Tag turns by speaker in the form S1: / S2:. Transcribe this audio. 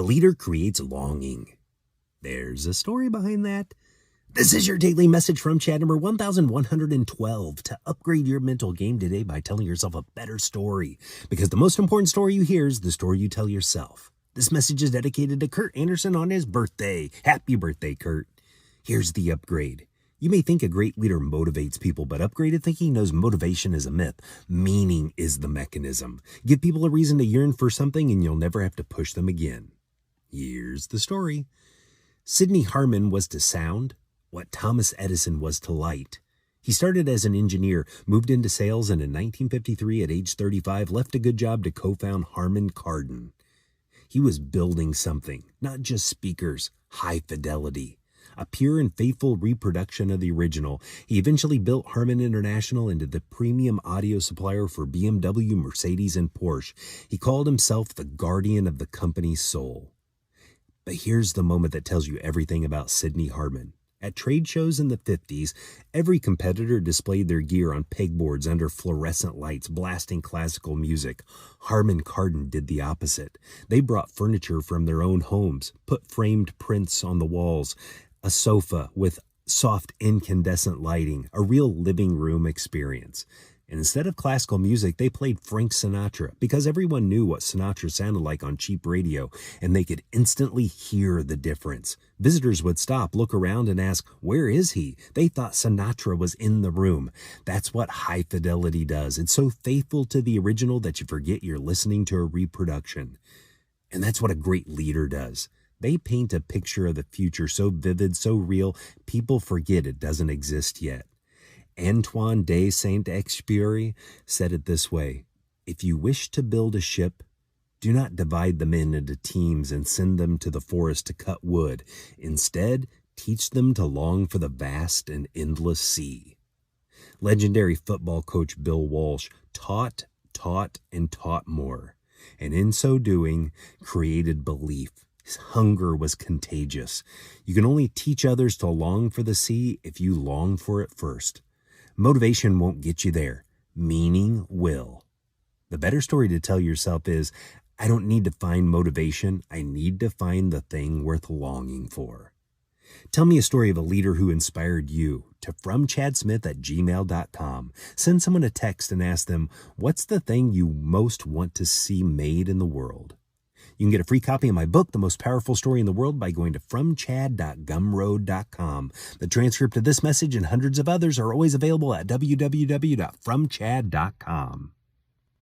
S1: A leader creates longing. There's a story behind that. This is your daily message from Chad number 1112 to upgrade your mental game today by telling yourself a better story. Because the most important story you hear is the story you tell yourself. This message is dedicated to Kurt Anderson on his birthday. Happy birthday, Kurt. Here's the upgrade. You may think a great leader motivates people, but upgraded thinking knows motivation is a myth. Meaning is the mechanism. Give people a reason to yearn for something and you'll never have to push them again. Here's the story. Sidney Harman was to sound what Thomas Edison was to light. He started as an engineer, moved into sales, and in 1953, at age 35, left a good job to co-found Harman Kardon. He was building something, not just speakers, high fidelity. A pure and faithful reproduction of the original. He eventually built Harman International into the premium audio supplier for BMW, Mercedes, and Porsche. He called himself the guardian of the company's soul. But here's the moment that tells you everything about Sidney Harman. At trade shows in the 50s, every competitor displayed their gear on pegboards under fluorescent lights, blasting classical music. Harman Kardon did the opposite. They brought furniture from their own homes, put framed prints on the walls, a sofa with soft incandescent lighting, a real living room experience. And instead of classical music, they played Frank Sinatra because everyone knew what Sinatra sounded like on cheap radio, and they could instantly hear the difference. Visitors would stop, look around, and ask, "Where is he?" They thought Sinatra was in the room. That's what high fidelity does. It's so faithful to the original that you forget you're listening to a reproduction. And that's what a great leader does. They paint a picture of the future so vivid, so real, people forget it doesn't exist yet. Antoine de Saint-Exupéry said it this way: "If you wish to build a ship, do not divide the men into teams and send them to the forest to cut wood. Instead, teach them to long for the vast and endless sea." Legendary football coach Bill Walsh taught, and taught more, and in so doing, created belief. His hunger was contagious. You can only teach others to long for the sea if you long for it first. Motivation won't get you there. Meaning will. The better story to tell yourself is, I don't need to find motivation. I need to find the thing worth longing for. Tell me a story of a leader who inspired you to fromchadsmith@gmail.com. Send someone a text and ask them, what's the thing you most want to see made in the world? You can get a free copy of my book, The Most Powerful Story in the World, by going to fromchad.gumroad.com. The transcript of this message and hundreds of others are always available at www.fromchad.com.